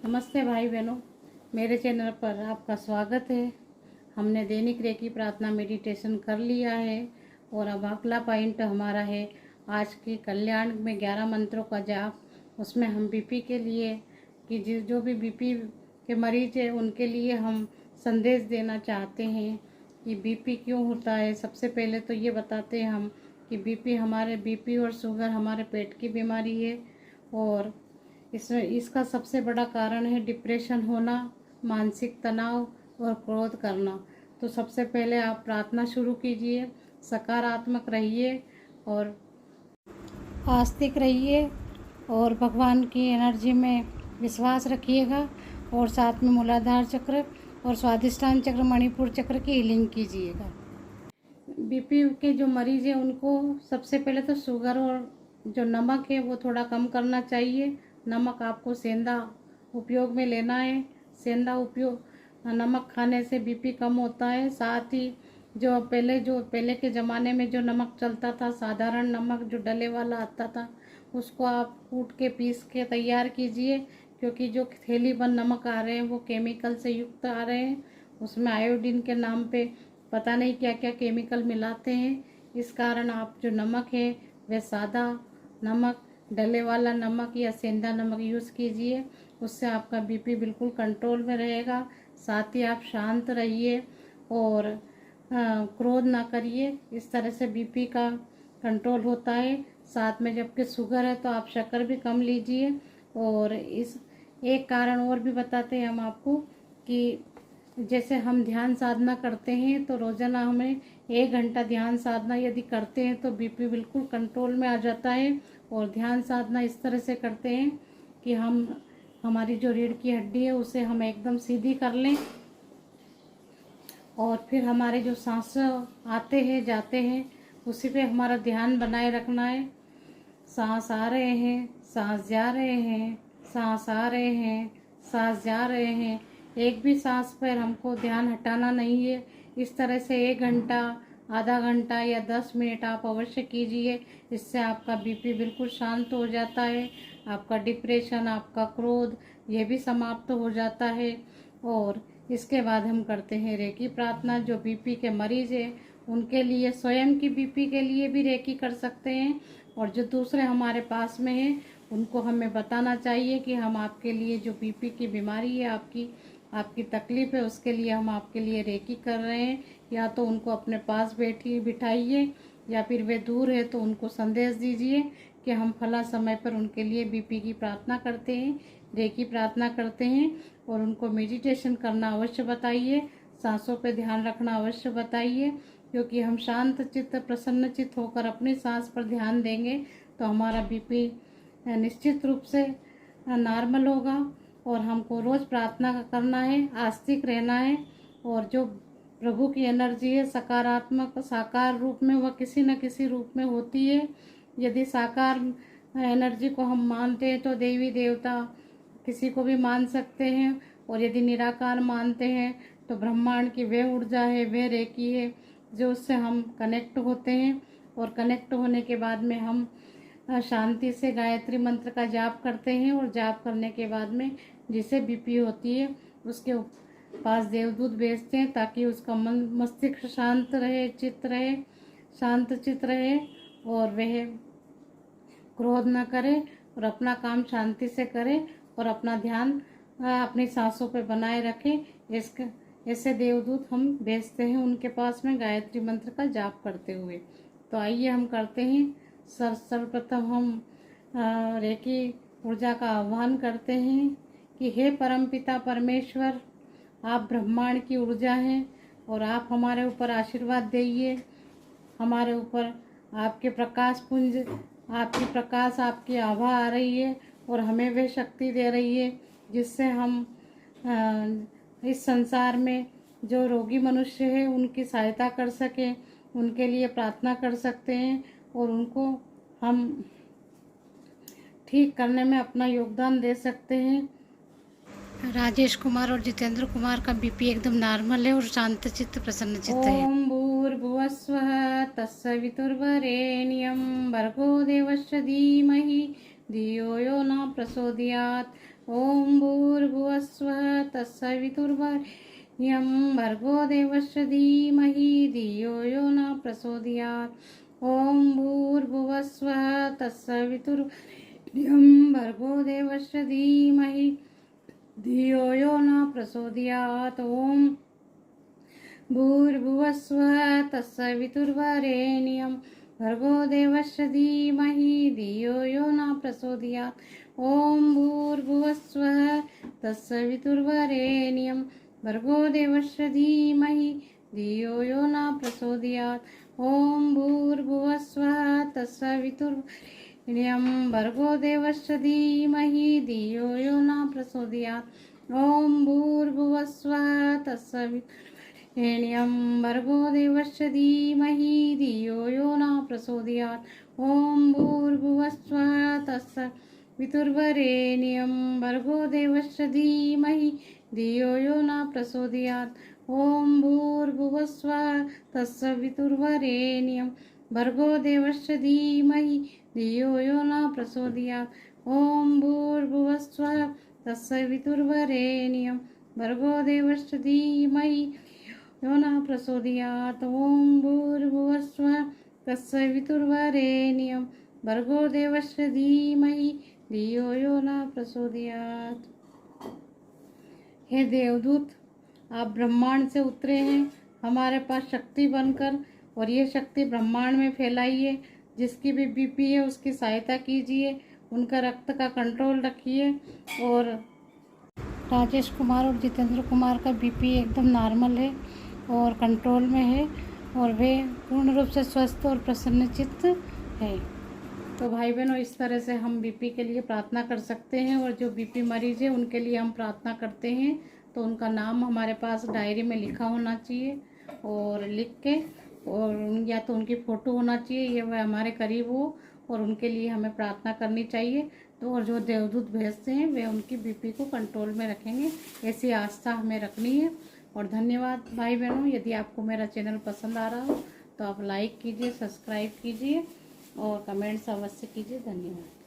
नमस्ते भाई बहनों, मेरे चैनल पर आपका स्वागत है। हमने दैनिक रेकी प्रार्थना मेडिटेशन कर लिया है और अब अगला पॉइंट हमारा है आज की कल्याण में 11 मंत्रों का जाप। उसमें हम बीपी के लिए कि जो भी बीपी के मरीज है उनके लिए हम संदेश देना चाहते हैं कि बीपी क्यों होता है। सबसे पहले तो ये बताते हैं हम कि बीपी और शुगर हमारे पेट की बीमारी है और इसमें इसका सबसे बड़ा कारण है डिप्रेशन होना, मानसिक तनाव और क्रोध करना। तो सबसे पहले आप प्रार्थना शुरू कीजिए, सकारात्मक रहिए और आस्तिक रहिए और भगवान की एनर्जी में विश्वास रखिएगा और साथ में मूलाधार चक्र और स्वादिष्ठान चक्र, मणिपुर चक्र की हीलिंग कीजिएगा। बीपी के जो मरीज हैं उनको सबसे पहले तो शुगर और जो नमक है वो थोड़ा कम करना चाहिए। नमक आपको सेंधा उपयोग में लेना है। सेंधा उपयोग नमक खाने से बीपी कम होता है। साथ ही जो पहले के ज़माने में जो नमक चलता था, साधारण नमक जो डले वाला आता था, उसको आप कूट के पीस के तैयार कीजिए, क्योंकि जो थैली बंद नमक आ रहे हैं वो केमिकल से युक्त आ रहे हैं। उसमें आयोडीन के नाम पे पता नहीं क्या क्या केमिकल मिलाते हैं। इस कारण आप जो नमक है वह सादा नमक, डले वाला नमक या सेंधा नमक यूज़ कीजिए। उससे आपका बीपी बिल्कुल कंट्रोल में रहेगा। साथ ही आप शांत रहिए और क्रोध ना करिए। इस तरह से बीपी का कंट्रोल होता है। साथ में जबकि शुगर है तो आप शक्कर भी कम लीजिए। और इस एक कारण और भी बताते हैं हम आपको कि जैसे हम ध्यान साधना करते हैं तो रोज़ाना हमें 1 घंटा ध्यान साधना यदि करते हैं तो बीपी बिल्कुल कंट्रोल में आ जाता है। और ध्यान साधना इस तरह से करते हैं कि हमारी जो रीढ़ की हड्डी है उसे हम एकदम सीधी कर लें और फिर हमारे जो सांस आते हैं जाते हैं उसी पे हमारा ध्यान बनाए रखना है। सांस आ रहे हैं, सांस जा रहे हैं, सांस आ रहे हैं, सांस जा रहे हैं। एक भी सांस पर हमको ध्यान हटाना नहीं है। इस तरह से 1 घंटा, आधा घंटा या 10 मिनट आप अवश्य कीजिए। इससे आपका बीपी बिल्कुल शांत हो जाता है। आपका डिप्रेशन, आपका क्रोध ये भी समाप्त हो जाता है। और इसके बाद हम करते हैं रेकी प्रार्थना। जो बीपी के मरीज हैं उनके लिए, स्वयं की बीपी के लिए भी रेकी कर सकते हैं और जो दूसरे हमारे पास में हैं उनको हमें बताना चाहिए कि हम आपके लिए, जो बीपी की बीमारी है आपकी तकलीफ़ है, उसके लिए हम आपके लिए रेकी कर रहे हैं। या तो उनको अपने पास बिठाइए या फिर वे दूर है तो उनको संदेश दीजिए कि हम फला समय पर उनके लिए बीपी की प्रार्थना करते हैं, रेकी प्रार्थना करते हैं। और उनको मेडिटेशन करना अवश्य बताइए, सांसों पे ध्यान रखना अवश्य बताइए, क्योंकि हम शांत चित्त, प्रसन्न चित्त होकर अपनी सांस पर ध्यान देंगे तो हमारा बीपी निश्चित रूप से नॉर्मल होगा। और हमको रोज़ प्रार्थना करना है, आस्तिक रहना है। और जो प्रभु की एनर्जी है सकारात्मक, साकार रूप में, वह किसी न किसी रूप में होती है। यदि साकार एनर्जी को हम मानते हैं तो देवी देवता किसी को भी मान सकते हैं। और यदि निराकार मानते हैं तो ब्रह्मांड की वह ऊर्जा है, वह रेकी है जो उससे हम कनेक्ट होते हैं। और कनेक्ट होने के बाद में हम शांति से गायत्री मंत्र का जाप करते हैं। और जाप करने के बाद में जिसे बीपी होती है उसके पास देवदूत भेजते हैं ताकि उसका मस्तिष्क शांत रहे, शांत चित्त रहे और वह क्रोध न करे और अपना काम शांति से करे और अपना ध्यान अपनी सांसों पे बनाए रखे। ऐसे देवदूत हम भेजते हैं उनके पास में गायत्री मंत्र का जाप करते हुए। तो आइए हम करते हैं। सर्वप्रथम हम रेकी ऊर्जा का आह्वान करते हैं कि हे परमपिता परमेश्वर, आप ब्रह्मांड की ऊर्जा हैं और आप हमारे ऊपर आशीर्वाद दीजिए। हमारे ऊपर आपके प्रकाश पुंज, आपकी प्रकाश, आपकी आभा आ रही है और हमें वह शक्ति दे रही है जिससे हम इस संसार में जो रोगी मनुष्य है उनकी सहायता कर सकें, उनके लिए प्रार्थना कर सकते हैं और उनको हम ठीक करने में अपना योगदान दे सकते हैं। राजेश कुमार और जितेंद्र कुमार का बीपी एकदम नॉर्मल है और शांत चित्त, प्रसन्न चित्त है। ओम भूर्भुवस्वः तत्सवितुर्वरेण्यं भर्गो देवस्य धीमहि धियो यो न प्रचोदयात्। ओम भूर्भुवस्वः तत्सवितुर्वरेण्यं भर्गो देवस्य धीमहि धियो यो न प्रचोदयात्। ओम भूर्भुवस्वः तत्सवितुर्वरेण्यं भर्गो देवस्य धीमहि धियो यो न प्रचोदयात्। ओम भूर्भुवस्वः तत्सवितुर्वरेण्यं भर्गो देवस्य धीमहि धियो यो न प्रचोदयात्। ओम भूर्भुवस्वः तत्सवितुर्वरेण्यं भर्गो देवस्य धीमहि धियो यो न प्रचोदयात्। ओम भूर्भुवस्वः तत्सवितुर्वरेण्यं भर्गो देवस्य धीमहि धियो यो न प्रचोदयात्। ओम भूर्भुवस्वः तत्सवितुर्वरेण्यं भर्गो देवस्य धीमहि धियो यो न प्रचोदयात्। ओम भूर्भुवस्वः तत्सवितुर्वरेण्यं भर्गो देवस्य धीमहि धियो यो न प्रचोदयात्। ओम भूर्भुवस्वः तत्सवितुर्वरेण्यं भर्गो देवस्य धीमहि धियो यो न प्रचोदयात्। ओम भूर्भुवस्वः तत्सवितुर्वरेण्यं भर्गो देवस्य धीमहि यो न प्रचोदयात्। ओम भूर्भुवस्वः तत्सवितुर्वरेण्यं भर्गो देवस्य धीमहि धियो यो न प्रचोदयात्। हे देवदूत, आप ब्रह्मांड से उतरे हैं हमारे पास शक्ति बनकर, और ये शक्ति ब्रह्मांड में फैलाइए। जिसकी भी बीपी है उसकी सहायता कीजिए, उनका रक्त का कंट्रोल रखिए। और राजेश कुमार और जितेंद्र कुमार का बीपी एकदम नॉर्मल है और कंट्रोल में है, और वे पूर्ण रूप से स्वस्थ और प्रसन्नचित्त है। तो भाई बहनों, इस तरह से हम बीपी के लिए प्रार्थना कर सकते हैं, और जो बीपी मरीज है उनके लिए हम प्रार्थना करते हैं तो उनका नाम हमारे पास डायरी में लिखा होना चाहिए, और लिख के, और या तो उनकी फ़ोटो होना चाहिए, ये वह हमारे करीब हो, और उनके लिए हमें प्रार्थना करनी चाहिए। तो और जो देवदूत भेजते हैं वे उनकी बीपी को कंट्रोल में रखेंगे, ऐसी आस्था हमें रखनी है। और धन्यवाद भाई बहनों। यदि आपको मेरा चैनल पसंद आ रहा हो तो आप लाइक कीजिए, सब्सक्राइब कीजिए और कमेंट्स अवश्य कीजिए। धन्यवाद।